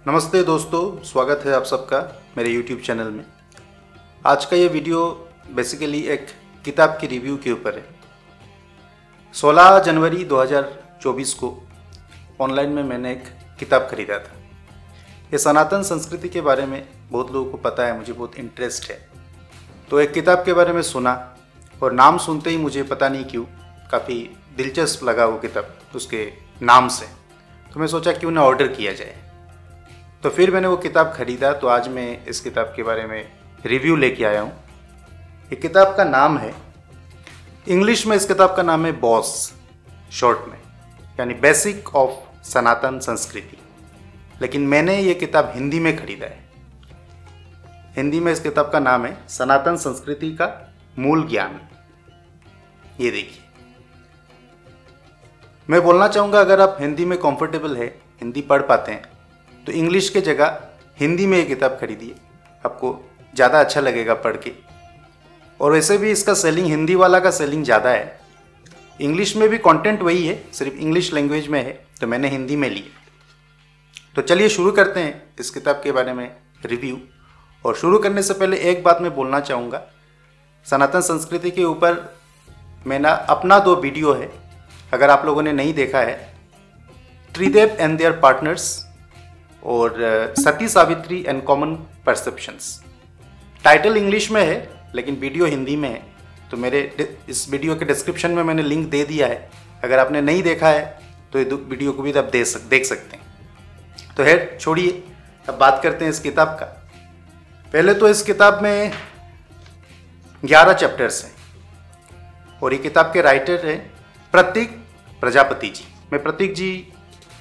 नमस्ते दोस्तों, स्वागत है आप सबका मेरे YouTube चैनल में। आज का ये वीडियो बेसिकली एक किताब की रिव्यू के ऊपर है। 16 जनवरी 2024 को ऑनलाइन में मैंने एक किताब खरीदा था। ये सनातन संस्कृति के बारे में बहुत लोगों को पता है, मुझे बहुत इंटरेस्ट है। तो एक किताब के बारे में सुना और नाम सुनते ही मुझे पता नहीं क्यों काफ़ी दिलचस्प लगा वो किताब उसके नाम से। तो मैं सोचा क्यों ना ऑर्डर किया जाए। तो फिर मैंने वो किताब खरीदा। तो आज मैं इस किताब के बारे में रिव्यू लेके आया हूँ। ये किताब का नाम है, इंग्लिश में इस किताब का नाम है बॉस, शॉर्ट में, यानी बेसिक ऑफ सनातन संस्कृति। लेकिन मैंने ये किताब हिंदी में खरीदा है। हिंदी में इस किताब का नाम है सनातन संस्कृति का मूल ज्ञान। ये देखिए, मैं बोलना चाहूँगा अगर आप हिंदी में कंफर्टेबल है, हिंदी पढ़ पाते हैं, तो इंग्लिश के जगह हिंदी में ये किताब खरीदिए, आपको ज़्यादा अच्छा लगेगा पढ़ के। और वैसे भी इसका सेलिंग, हिंदी वाला का सेलिंग ज़्यादा है। इंग्लिश में भी कंटेंट वही है, सिर्फ इंग्लिश लैंग्वेज में है, तो मैंने हिंदी में ली। तो चलिए शुरू करते हैं इस किताब के बारे में रिव्यू। और शुरू करने से पहले एक बात मैं बोलना चाहूँगा, सनातन संस्कृति के ऊपर मेरा अपना 2 वीडियो है, अगर आप लोगों ने नहीं देखा है, त्रिदेव एंड देयर पार्टनर्स और Sati Savitri and common perceptions. Title English में है लेकिन वीडियो हिंदी में है। तो मेरे इस वीडियो के डिस्क्रिप्शन में मैंने लिंक दे दिया है, अगर आपने नहीं देखा है तो ये वीडियो को भी आप देख सकते हैं। तो है, छोड़िए, अब बात करते हैं इस किताब का। पहले तो इस किताब में 11 चैप्टर्स हैं और ये किताब के राइटर हैं प्रतीक प्रजापति जी। मैं प्रतीक जी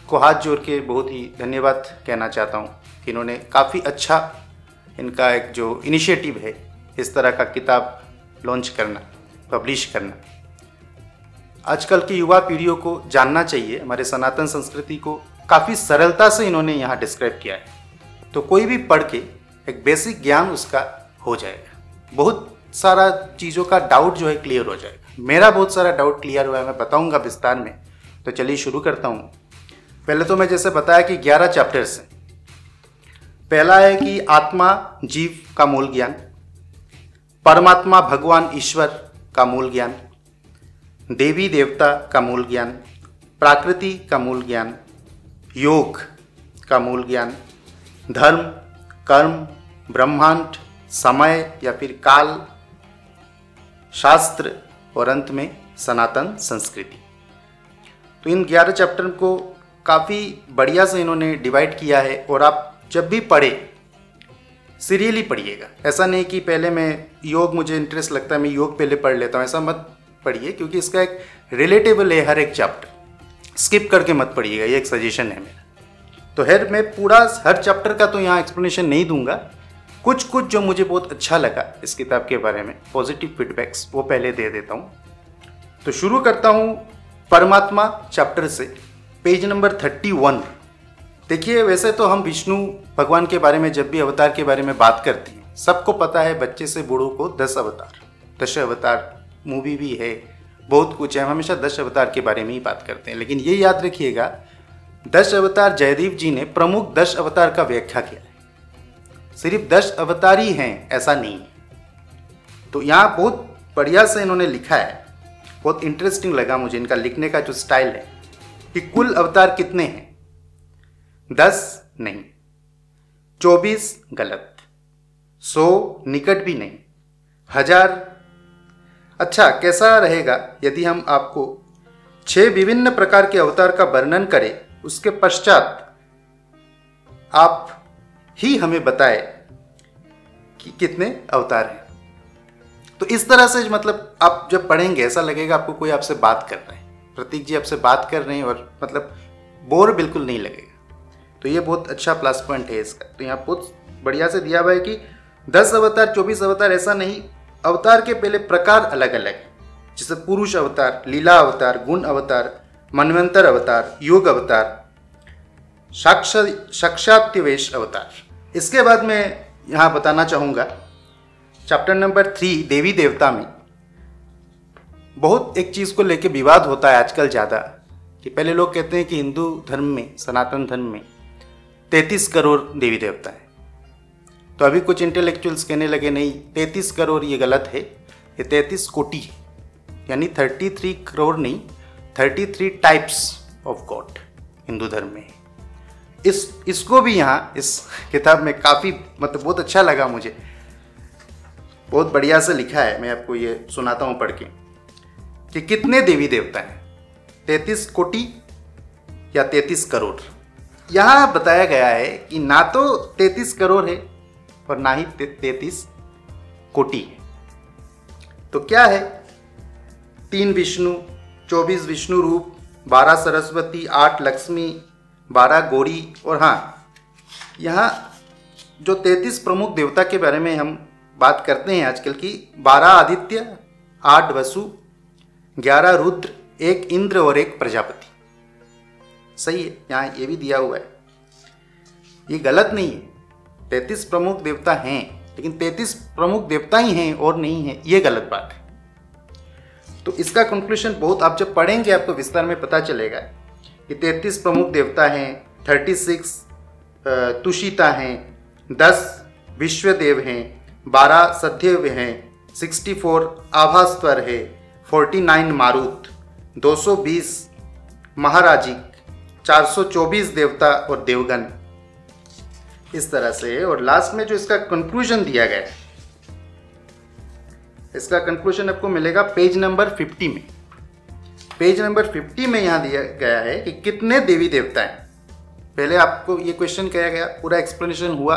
को हाथ जोड़ के बहुत ही धन्यवाद कहना चाहता हूँ कि इन्होंने काफ़ी अच्छा, इनका एक जो इनिशिएटिव है इस तरह का किताब लॉन्च करना, पब्लिश करना। आजकल की युवा पीढ़ियों को जानना चाहिए, हमारे सनातन संस्कृति को काफ़ी सरलता से इन्होंने यहाँ डिस्क्राइब किया है। तो कोई भी पढ़ के एक बेसिक ज्ञान उसका हो जाएगा, बहुत सारा चीज़ों का डाउट जो है क्लियर हो जाएगा। मेरा बहुत सारा डाउट क्लियर हुआ है, मैं बताऊँगा विस्तार में। तो चलिए शुरू करता हूँ। पहले तो मैं जैसे बताया कि 11 चैप्टर्स हैं। पहला है कि आत्मा जीव का मूल ज्ञान, परमात्मा भगवान ईश्वर का मूल ज्ञान, देवी देवता का मूल ज्ञान, प्रकृति का मूल ज्ञान, योग का मूल ज्ञान, धर्म, कर्म, ब्रह्मांड, समय या फिर काल, शास्त्र और अंत में सनातन संस्कृति। तो इन 11 चैप्टर को काफ़ी बढ़िया से इन्होंने डिवाइड किया है। और आप जब भी पढ़े सीरियली पढ़िएगा। ऐसा नहीं कि पहले मैं योग, मुझे इंटरेस्ट लगता है मैं योग पहले पढ़ लेता हूँ, ऐसा मत पढ़िए, क्योंकि इसका एक रिलेटेबल है हर एक चैप्टर। स्किप करके मत पढ़िएगा, ये एक सजेशन है मेरा। तो मैं पूरा हर चैप्टर का तो यहाँ एक्सप्लेनेशन नहीं दूंगा। कुछ जो मुझे बहुत अच्छा लगा इस किताब के बारे में, पॉजिटिव फीडबैक्स, वो पहले दे देता हूँ। तो शुरू करता हूँ परमात्मा चैप्टर से, पेज नंबर 31। देखिए, वैसे तो हम विष्णु भगवान के बारे में जब भी अवतार के बारे में बात करते हैं, सबको पता है, बच्चे से बूढ़ों को 10 अवतार, 10 अवतार मूवी भी है, बहुत कुछ है, हम हमेशा 10 अवतार के बारे में ही बात करते हैं। लेकिन ये याद रखिएगा, 10 अवतार जयदेव जी ने प्रमुख 10 अवतार का व्याख्या किया है। सिर्फ 10 अवतार ही हैं ऐसा नहीं है। तो यहाँ बहुत बढ़िया से इन्होंने लिखा है, बहुत इंटरेस्टिंग लगा मुझे इनका लिखने का जो स्टाइल है, कि कुल अवतार कितने हैं। 10 नहीं, 24 गलत, 100 निकट भी नहीं, 1000। अच्छा, कैसा रहेगा यदि हम आपको 6 विभिन्न प्रकार के अवतार का वर्णन करें, उसके पश्चात आप ही हमें बताएं कि कितने अवतार हैं। तो इस तरह से मतलब आप जब पढ़ेंगे ऐसा लगेगा आपको कोई आपसे बात कर रहा है, प्रतीक जी आपसे बात कर रहे हैं, और मतलब बोर बिल्कुल नहीं लगेगा। तो ये बहुत अच्छा प्लस पॉइंट है इसका। तो यहाँ बहुत बढ़िया से दिया हुआ है कि 10 अवतार, 24 अवतार ऐसा नहीं, अवतार के पहले प्रकार अलग अलग है, जैसे पुरुष अवतार, लीला अवतार, गुण अवतार, मनवंतर अवतार, योग अवतार, साक्षात्वेश अवतार। इसके बाद मैं यहाँ बताना चाहूँगा चैप्टर नंबर 3 देवी देवता में बहुत एक चीज़ को लेके विवाद होता है आजकल ज़्यादा, कि पहले लोग कहते हैं कि हिंदू धर्म में, सनातन धर्म में 33 करोड़ देवी देवता है। तो अभी कुछ इंटेलेक्चुअल्स कहने लगे नहीं 33 करोड़ ये गलत है, ये 33 कोटि है, यानी 33 करोड़ नहीं 33 टाइप्स ऑफ गॉड हिंदू धर्म में है। इसको भी यहाँ इस किताब में काफ़ी मतलब बहुत अच्छा लगा मुझे, बहुत बढ़िया से लिखा है। मैं आपको ये सुनाता हूँ पढ़ के कि कितने देवी देवता हैं, 33 कोटि या 33 करोड़। यहाँ बताया गया है कि ना तो 33 करोड़ है और ना ही 33 कोटि है। तो क्या है, 3 विष्णु, 24 विष्णु रूप, 12 सरस्वती, 8 लक्ष्मी, 12 गौरी, और हाँ यहाँ जो 33 प्रमुख देवता के बारे में हम बात करते हैं आजकल की, 12 आदित्य, 8 वसु, 11 रुद्र, 1 इंद्र और 1 प्रजापति। सही है, यहाँ ये भी दिया हुआ है, ये गलत नहीं है। 33 प्रमुख देवता हैं, लेकिन 33 प्रमुख देवता ही हैं और नहीं है, ये गलत बात है। तो इसका कंक्लूजन बहुत आप जब पढ़ेंगे आपको विस्तार में पता चलेगा कि 33 प्रमुख देवता हैं, 36 तुषिता हैं, 10 विश्वदेव हैं, 12 सध्यव हैं, 64 आभास्वर है, 49 मारुत, 220 महाराजिक, 424 देवता और देवगण, इस तरह से। और लास्ट में जो इसका कंक्लूजन दिया गया है, इसका कंक्लूजन आपको मिलेगा पेज नंबर 50 में। पेज नंबर 50 में यहाँ दिया गया है कि कितने देवी देवता हैं। पहले आपको ये क्वेश्चन किया गया, पूरा एक्सप्लेनेशन हुआ,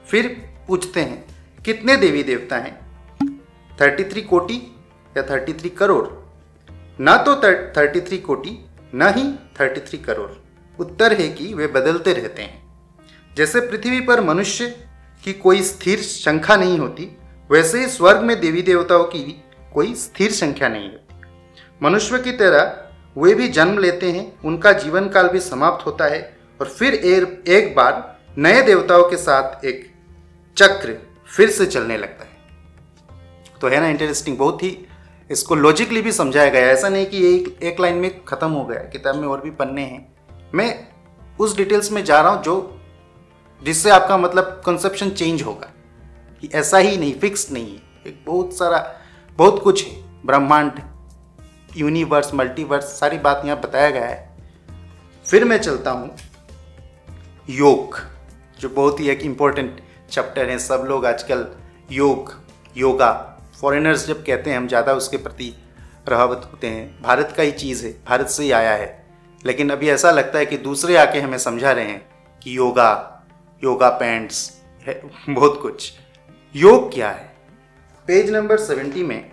फिर पूछते हैं कितने देवी देवता हैं, 33 कोटि या 33 करोड़। ना तो 33 कोटि न ही 33 करोड़। उत्तर है कि वे बदलते रहते हैं। जैसे पृथ्वी पर मनुष्य की कोई स्थिर संख्या नहीं होती, वैसे ही स्वर्ग में देवी देवताओं की भी कोई स्थिर संख्या नहीं होती। मनुष्य की तरह वे भी जन्म लेते हैं, उनका जीवन काल भी समाप्त होता है और फिर एक बार नए देवताओं के साथ एक चक्र फिर से चलने लगता है। तो है ना इंटरेस्टिंग, बहुत ही इसको लॉजिकली भी समझाया गया है। ऐसा नहीं कि एक लाइन में खत्म हो गया, किताब में और भी पन्ने हैं। मैं उस डिटेल्स में जा रहा हूँ जो जिससे आपका मतलब कंसेप्शन चेंज होगा कि ऐसा ही नहीं, फिक्स नहीं है, एक बहुत कुछ है, ब्रह्मांड, यूनिवर्स, मल्टीवर्स, सारी बात यहाँ बताया गया है। फिर मैं चलता हूँ योग, जो बहुत ही एक इम्पोर्टेंट चैप्टर है। सब लोग आजकल योगा फॉरेनर्स जब कहते हैं, हम ज़्यादा उसके प्रति प्रभावित होते हैं। भारत का ही चीज़ है, भारत से ही आया है, लेकिन अभी ऐसा लगता है कि दूसरे आके हमें समझा रहे हैं कि योगा पैंट्स है, बहुत कुछ। योग क्या है? पेज नंबर 70 में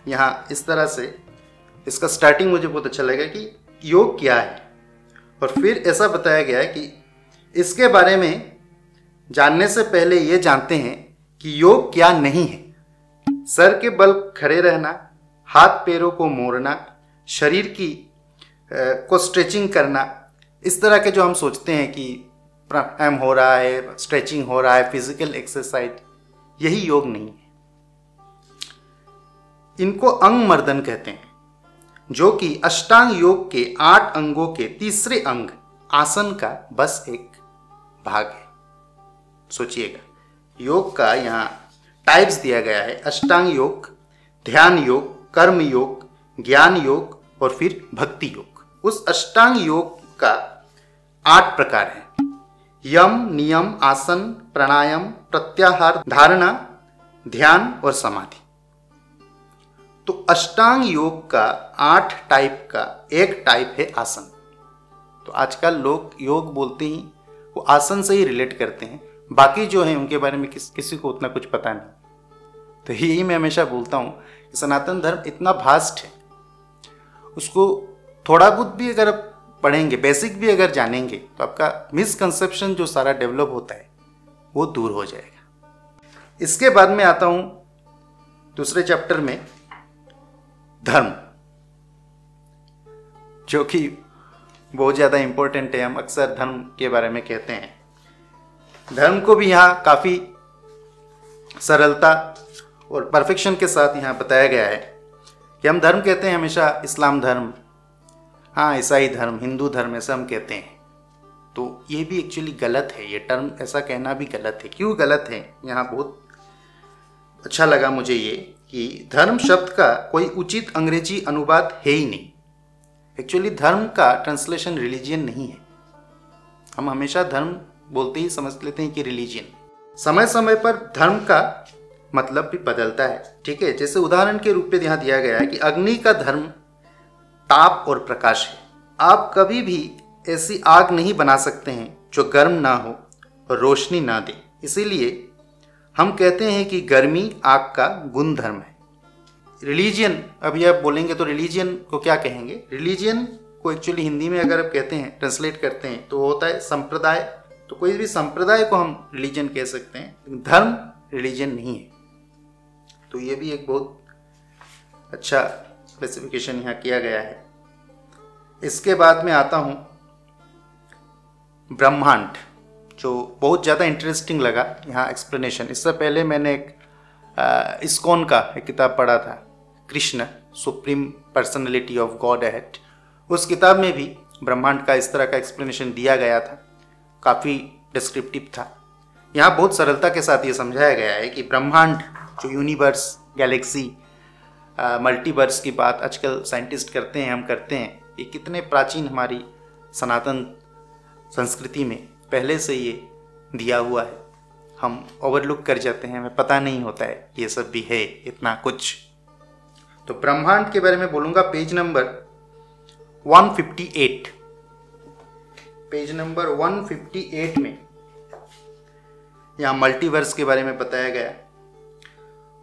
यहाँ इस तरह से इसका स्टार्टिंग मुझे बहुत अच्छा लगा कि योग क्या है, और फिर ऐसा बताया गया है कि इसके बारे में जानने से पहले ये जानते हैं कि योग क्या नहीं है। सर के बल खड़े रहना, हाथ पैरों को मोड़ना, शरीर को स्ट्रेचिंग करना, इस तरह के जो हम सोचते हैं कि प्राणायाम हो रहा है, स्ट्रेचिंग हो रहा है, फिजिकल एक्सरसाइज, यही योग नहीं है। इनको अंग मर्दन कहते हैं, जो कि अष्टांग योग के 8 अंगों के तीसरे अंग आसन का बस एक भाग है। सोचिएगा, योग का यहाँ टाइप्स दिया गया है, अष्टांग योग, ध्यान योग, कर्म योग, ज्ञान योग और फिर भक्ति योग। उस अष्टांग योग का 8 प्रकार है, यम, नियम, आसन, प्राणायाम, प्रत्याहार, धारणा, ध्यान और समाधि। तो अष्टांग योग का 8 टाइप का एक टाइप है आसन। तो आजकल लोग योग बोलते ही वो आसन से ही रिलेट करते हैं, बाकी जो है उनके बारे में किसी को उतना कुछ पता नहीं। तो यही मैं हमेशा बोलता हूँ कि सनातन धर्म इतना भास्ट है, उसको थोड़ा बहुत भी अगर आप पढ़ेंगे, बेसिक भी अगर जानेंगे, तो आपका मिसकंसेप्शन जो सारा डेवलप होता है वो दूर हो जाएगा। इसके बाद में आता हूँ दूसरे चैप्टर में, धर्म, जो कि बहुत ज़्यादा इम्पोर्टेंट है। हम अक्सर धर्म के बारे में कहते हैं। धर्म को भी यहाँ काफ़ी सरलता और परफेक्शन के साथ यहाँ बताया गया है कि हम धर्म कहते हैं हमेशा इस्लाम धर्म, हाँ ईसाई धर्म, हिंदू धर्म, ऐसा हम कहते हैं। तो ये भी एक्चुअली गलत है, ये टर्म ऐसा कहना भी गलत है। क्यों गलत है, यहाँ बहुत अच्छा लगा मुझे ये कि धर्म शब्द का कोई उचित अंग्रेजी अनुवाद है ही नहीं। एक्चुअली धर्म का ट्रांसलेशन रिलीजियन नहीं है। हम हमेशा धर्म बोलते ही समझ लेते हैं कि रिलीजियन। समय समय पर धर्म का मतलब भी बदलता है, ठीक है। जैसे उदाहरण के रूप में यहाँ दिया गया है कि अग्नि का धर्म ताप और प्रकाश है। आप कभी भी ऐसी आग नहीं बना सकते हैं जो गर्म ना हो और रोशनी ना दे। इसीलिए हम कहते हैं कि गर्मी आग का गुण धर्म है। रिलीजियन, अभी आप बोलेंगे तो रिलीजियन को क्या कहेंगे? रिलीजियन को एक्चुअली हिंदी में अगर आप कहते हैं, ट्रांसलेट करते हैं, तो होता है संप्रदाय। तो कोई भी संप्रदाय को हम रिलीजन कह सकते हैं, लेकिन धर्म रिलीजन नहीं है। तो ये भी एक बहुत अच्छा स्पेसिफिकेशन यहाँ किया गया है। इसके बाद में आता हूँ ब्रह्मांड, जो बहुत ज़्यादा इंटरेस्टिंग लगा यहाँ एक्सप्लेनेशन। इससे पहले मैंने एक इस्कॉन का एक किताब पढ़ा था, Krishna supreme personality of God head. उस किताब में भी ब्रह्मांड का इस तरह का एक्सप्लेनेशन दिया गया था, काफ़ी डिस्क्रिप्टिव था। यहाँ बहुत सरलता के साथ ये समझाया गया है कि ब्रह्मांड, जो यूनिवर्स, गैलेक्सी, मल्टीवर्स की बात आजकल साइंटिस्ट करते हैं, हम करते हैं, ये कितने प्राचीन हमारी सनातन संस्कृति में पहले से ये दिया हुआ है। हम ओवरलुक कर जाते हैं, हमें पता नहीं होता है ये सब भी है, इतना कुछ। तो ब्रह्मांड के बारे में बोलूँगा पेज नंबर 158। पेज नंबर 158 में यहाँ मल्टीवर्स के बारे में बताया गया।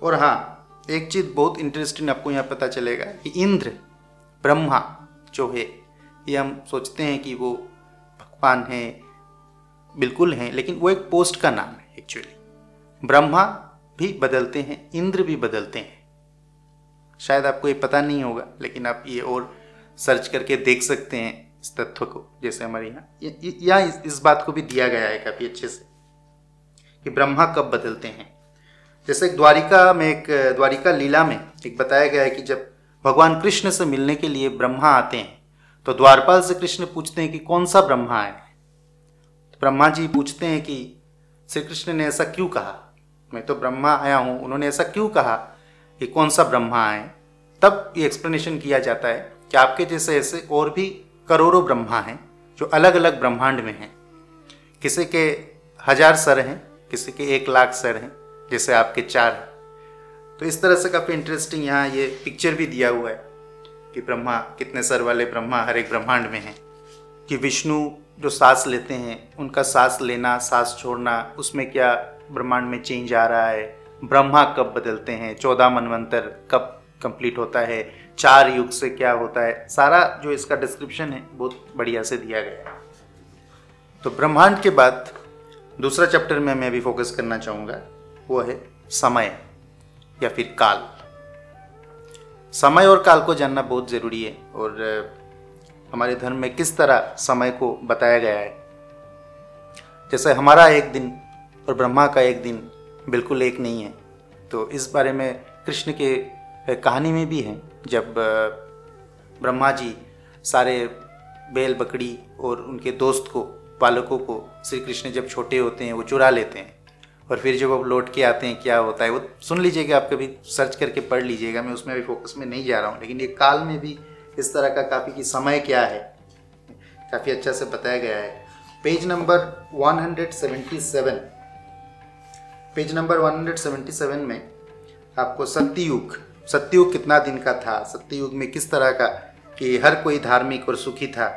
और हाँ, एक चीज़ बहुत इंटरेस्टिंग आपको यहाँ पता चलेगा कि इंद्र, ब्रह्मा जो है, ये हम सोचते हैं कि वो भगवान है, बिल्कुल हैं, लेकिन वो एक पोस्ट का नाम है एक्चुअली। ब्रह्मा भी बदलते हैं, इंद्र भी बदलते हैं। शायद आपको ये पता नहीं होगा, लेकिन आप ये और सर्च करके देख सकते हैं इस तथ्य को। जैसे हमारे यहाँ इस बात को भी दिया गया है काफ़ी अच्छे से कि ब्रह्मा कब बदलते हैं। जैसे एक द्वारिका लीला में एक बताया गया है कि जब भगवान कृष्ण से मिलने के लिए ब्रह्मा आते हैं तो द्वारपाल से कृष्ण पूछते हैं कि कौन सा ब्रह्मा है। तो ब्रह्मा जी पूछते हैं कि श्री कृष्ण ने ऐसा क्यों कहा, मैं तो ब्रह्मा आया हूँ, उन्होंने ऐसा क्यों कहा कि कौन सा ब्रह्मा है। तब ये एक्सप्लेनेशन किया जाता है कि आपके जैसे ऐसे और भी करोड़ों ब्रह्मा हैं जो अलग अलग ब्रह्मांड में हैं। किसी के 1000 सर हैं, किसी के 1,00,000 सर हैं, जैसे आपके 4 हैं। तो इस तरह से काफ़ी इंटरेस्टिंग यहाँ ये पिक्चर भी दिया हुआ है कि ब्रह्मा, कितने सर वाले ब्रह्मा हर एक ब्रह्मांड में हैं। कि विष्णु जो सांस लेते हैं, उनका सांस लेना, सांस छोड़ना, उसमें क्या ब्रह्मांड में चेंज आ रहा है। ब्रह्मा कब बदलते हैं, 14 मनवंतर कब कंप्लीट होता है, 4 युग से क्या होता है, सारा जो इसका डिस्क्रिप्शन है बहुत बढ़िया से दिया गया है। तो ब्रह्मांड के बाद दूसरा चैप्टर में मैं अभी फोकस करना चाहूँगा, वो है समय या फिर काल। समय और काल को जानना बहुत ज़रूरी है और हमारे धर्म में किस तरह समय को बताया गया है। जैसे हमारा एक दिन और ब्रह्मा का एक दिन बिल्कुल एक नहीं है। तो इस बारे में कृष्ण के कहानी में भी है, जब ब्रह्मा जी सारे बैल बकरी और उनके दोस्त को, बालकों को, श्री कृष्ण जब छोटे होते हैं वो चुरा लेते हैं और फिर जब वो लौट के आते हैं क्या होता है वो सुन लीजिएगा, आप कभी सर्च करके पढ़ लीजिएगा। मैं उसमें अभी फोकस में नहीं जा रहा हूँ, लेकिन ये काल में भी इस तरह का काफ़ी कि समय क्या है काफ़ी अच्छा से बताया गया है। पेज नंबर 177, पेज नंबर 177 में आपको सत्ययुग कितना दिन का था, सत्ययुग में किस तरह का कि हर कोई धार्मिक और सुखी था,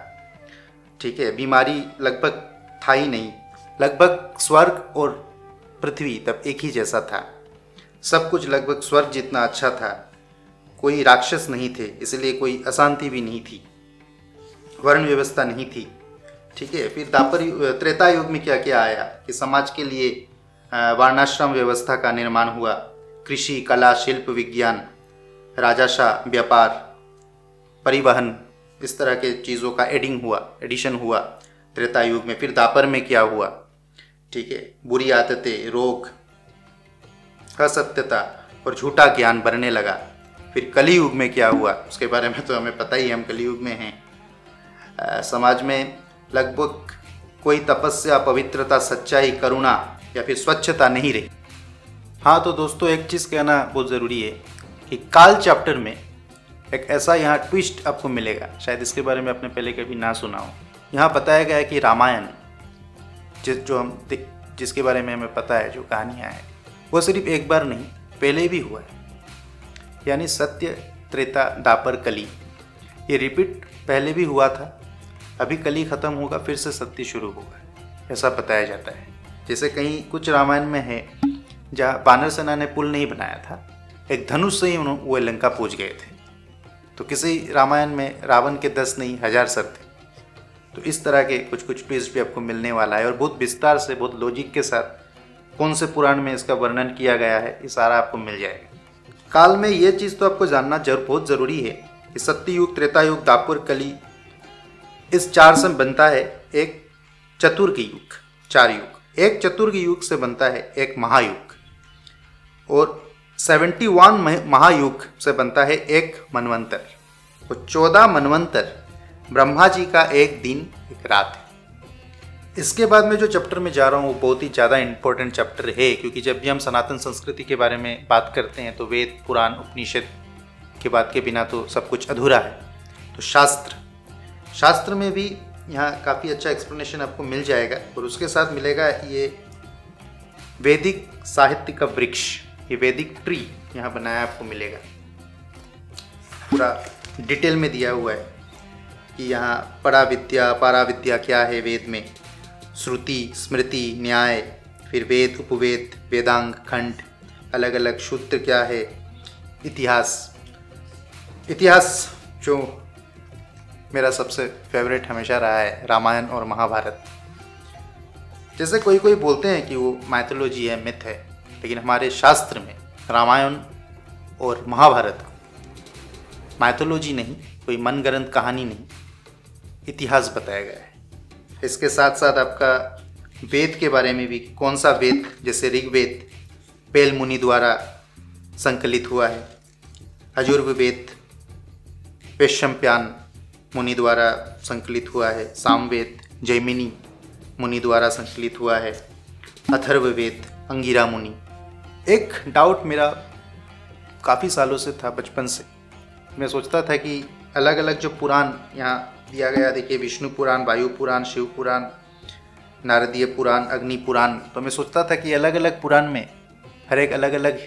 ठीक है, बीमारी लगभग था ही नहीं, लगभग स्वर्ग और पृथ्वी तब एक ही जैसा था, सब कुछ लगभग स्वर्ग जितना अच्छा था, कोई राक्षस नहीं थे, इसलिए कोई अशांति भी नहीं थी, वर्ण व्यवस्था नहीं थी, ठीक है। फिर त्रेता युग में क्या क्या आया कि समाज के लिए वर्णाश्रम व्यवस्था का निर्माण हुआ, कृषि, कला, शिल्प, विज्ञान, राजशाही, व्यापार, परिवहन, इस तरह के चीज़ों का एडिशन हुआ त्रेता युग में। फिर द्वापर में क्या हुआ, ठीक है, बुरी आदतें, रोग, असत्यता और झूठा ज्ञान बढ़ने लगा। फिर कलियुग में क्या हुआ, उसके बारे में तो हमें पता ही है, हम कलियुग में हैं। समाज में लगभग कोई तपस्या, पवित्रता, सच्चाई, करुणा या फिर स्वच्छता नहीं रही। हाँ तो दोस्तों, एक चीज़ कहना बहुत ज़रूरी है कि काल चैप्टर में एक ऐसा यहाँ ट्विस्ट आपको मिलेगा, शायद इसके बारे में आपने पहले कभी ना सुना हो। यहाँ बताया गया है कि रामायण जिसके बारे में हमें पता है, जो कहानियाँ हैं, वो सिर्फ एक बार नहीं पहले भी हुआ है। यानी सत्य, त्रेता, द्वापर, कली, ये रिपीट पहले भी हुआ था। अभी कली खत्म होगा, फिर से सत्य शुरू होगा, ऐसा बताया जाता है। जैसे कहीं कुछ रामायण में है जहाँ वानर सेना ने पुल नहीं बनाया था, एक धनुष से ही वो लंका पहुँच गए थे। तो किसी रामायण में रावण के 10 नहीं 1000 सर थे। तो इस तरह के कुछ ट्विस्ट भी आपको मिलने वाला है, और बहुत विस्तार से, बहुत लॉजिक के साथ कौन से पुराण में इसका वर्णन किया गया है, ये सारा आपको मिल जाएगा। काल में ये चीज़ तो आपको जानना बहुत ज़रूरी है कि सत्ययुग, त्रेतायुग, द्वापर, कली, इस 4 से बनता है एक चतुर्ग युग, 4 युग। एक चतुर्ग युग से बनता है एक महायुग, और 71 महायुग से बनता है एक मनवंतर। तो 14 मनवंतर ब्रह्मा जी का एक दिन एक रात है। इसके बाद में जो चैप्टर में जा रहा हूँ वो बहुत ही ज़्यादा इंपॉर्टेंट चैप्टर है, क्योंकि जब भी हम सनातन संस्कृति के बारे में बात करते हैं तो वेद, पुराण, उपनिषद के बात के बिना तो सब कुछ अधूरा है। तो शास्त्र में भी यहाँ काफ़ी अच्छा एक्सप्लेनेशन आपको मिल जाएगा, और उसके साथ मिलेगा ये वैदिक साहित्य का वृक्ष, ये वैदिक ट्री यहाँ बनाया आपको मिलेगा। पूरा डिटेल में दिया हुआ है कि यहाँ पराविद्या, पाराविद्या क्या है वेद में, श्रुति, स्मृति, न्याय, फिर वेद, उपवेद, वेदांग, खंड, अलग अलग सूत्र क्या है, इतिहास जो मेरा सबसे फेवरेट हमेशा रहा है, रामायण और महाभारत। जैसे कोई बोलते हैं कि वो माइथोलॉजी है, मिथ है, लेकिन हमारे शास्त्र में रामायण और महाभारत को माइथोलॉजी नहीं, कोई मनगढ़ंत कहानी नहीं, इतिहास बताया गया है। इसके साथ साथ आपका वेद के बारे में भी, कौन सा वेद, जैसे ऋग्वेद पेल मुनि द्वारा संकलित हुआ है, यजुर्वेद वैशंपायन मुनि द्वारा संकलित हुआ है, सामवेद जैमिनी मुनि द्वारा संकलित हुआ है, अथर्ववेद अंगिरा मुनि। एक डाउट मेरा काफ़ी सालों से था, बचपन से मैं सोचता था कि अलग अलग जो पुराण यहाँ दिया गया, देखिए विष्णु पुराण, वायु पुराण, शिव पुराण, नारदीय पुराण, अग्नि पुराण, तो मैं सोचता था कि अलग अलग पुराण में हर एक अलग अलग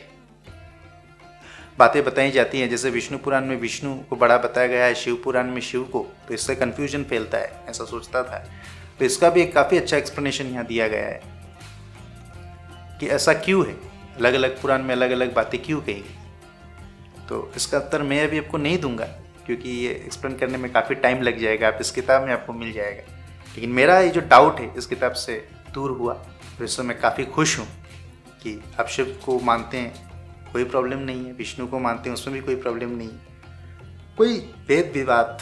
बातें बताई जाती हैं। जैसे विष्णु पुराण में विष्णु को बड़ा बताया गया है, शिव पुराण में शिव को, तो इससे कन्फ्यूजन फैलता है, ऐसा सोचता था। तो इसका भी एक काफ़ी अच्छा एक्सप्लेनेशन यहाँ दिया गया है कि ऐसा क्यों है, अलग अलग पुराण में अलग अलग बातें क्यों कही गई। तो इसका उत्तर मैं अभी आपको नहीं दूंगा, क्योंकि ये एक्सप्लेन करने में काफ़ी टाइम लग जाएगा, आप इस किताब में आपको मिल जाएगा। लेकिन मेरा ये जो डाउट है इस किताब से दूर हुआ, तो इससे मैं काफ़ी खुश हूँ कि आप शिव को मानते हैं, कोई प्रॉब्लम नहीं है, विष्णु को मानते हैं, उसमें भी कोई प्रॉब्लम नहीं है, कोई भेद विवाद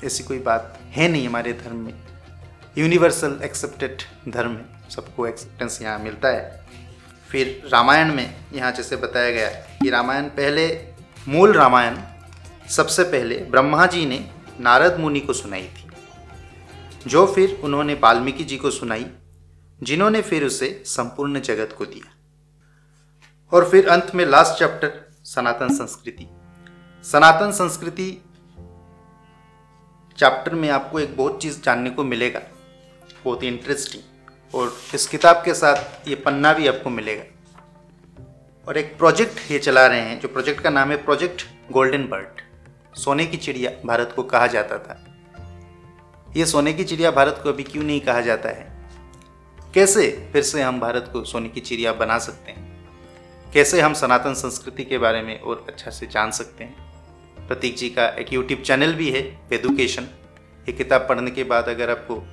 ऐसी कोई बात है नहीं हमारे धर्म में। यूनिवर्सल एक्सेप्टेड धर्म है, सबको एक्सेप्टेंस यहाँ मिलता है। फिर रामायण में यहाँ जैसे बताया गया कि रामायण पहले, मूल रामायण सबसे पहले ब्रह्मा जी ने नारद मुनि को सुनाई थी, जो फिर उन्होंने वाल्मीकि जी को सुनाई, जिन्होंने फिर उसे संपूर्ण जगत को दिया। और फिर अंत में लास्ट चैप्टर सनातन संस्कृति। सनातन संस्कृति चैप्टर में आपको एक बहुत चीज़ जानने को मिलेगा, बहुत ही इंटरेस्टिंग, और इस किताब के साथ ये पन्ना भी आपको मिलेगा। और एक प्रोजेक्ट ये चला रहे हैं, जो प्रोजेक्ट का नाम है प्रोजेक्ट गोल्डन बर्ड, सोने की चिड़िया भारत को कहा जाता था। ये सोने की चिड़िया भारत को अभी क्यों नहीं कहा जाता है, कैसे फिर से हम भारत को सोने की चिड़िया बना सकते हैं, कैसे हम सनातन संस्कृति के बारे में और अच्छा से जान सकते हैं। प्रतीक जी का एक यूट्यूब चैनल भी है, वेदुकेशन। ये किताब पढ़ने के बाद अगर आपको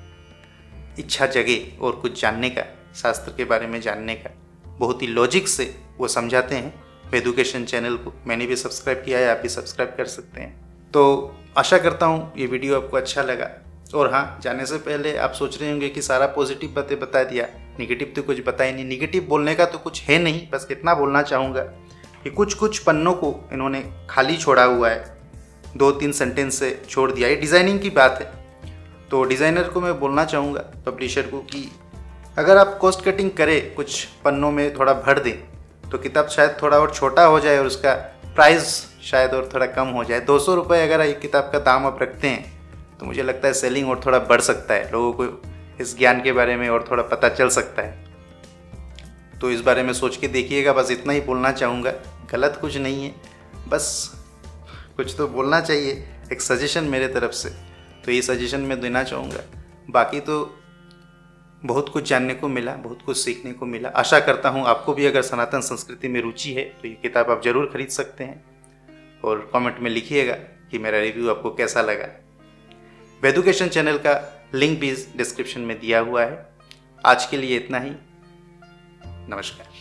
इच्छा जगे और कुछ जानने का, शास्त्र के बारे में जानने का, बहुत ही लॉजिक से वो समझाते हैं। वेदुकेशन चैनल को मैंने भी सब्सक्राइब किया है, आप भी सब्सक्राइब कर सकते हैं। तो आशा करता हूँ ये वीडियो आपको अच्छा लगा। और हाँ, जाने से पहले आप सोच रहे होंगे कि सारा पॉजिटिव बातें बता दिया, नेगेटिव तो कुछ बताया नहीं। नेगेटिव बोलने का तो कुछ है नहीं, बस इतना बोलना चाहूँगा कि कुछ पन्नों को इन्होंने खाली छोड़ा हुआ है, 2-3 सेंटेंस से छोड़ दिया। ये डिज़ाइनिंग की बात है, तो डिज़ाइनर को मैं बोलना चाहूँगा, पब्लिशर को, कि अगर आप कॉस्ट कटिंग करें, कुछ पन्नों में थोड़ा भर दें, तो किताब शायद थोड़ा और छोटा हो जाए और उसका प्राइस शायद और थोड़ा कम हो जाए। 200 रुपये अगर एक किताब का दाम आप रखते हैं तो मुझे लगता है सेलिंग और थोड़ा बढ़ सकता है, लोगों को इस ज्ञान के बारे में और थोड़ा पता चल सकता है। तो इस बारे में सोच के देखिएगा, बस इतना ही बोलना चाहूँगा। गलत कुछ नहीं है, बस कुछ तो बोलना चाहिए, एक सजेशन मेरे तरफ से, तो ये सजेशन मैं देना चाहूँगा। बाकी तो बहुत कुछ जानने को मिला, बहुत कुछ सीखने को मिला। आशा करता हूँ आपको भी अगर सनातन संस्कृति में रुचि है तो ये किताब आप ज़रूर खरीद सकते हैं, और कमेंट में लिखिएगा कि मेरा रिव्यू आपको कैसा लगा। वेदुकेशन चैनल का लिंक भी डिस्क्रिप्शन में दिया हुआ है। आज के लिए इतना ही, नमस्कार।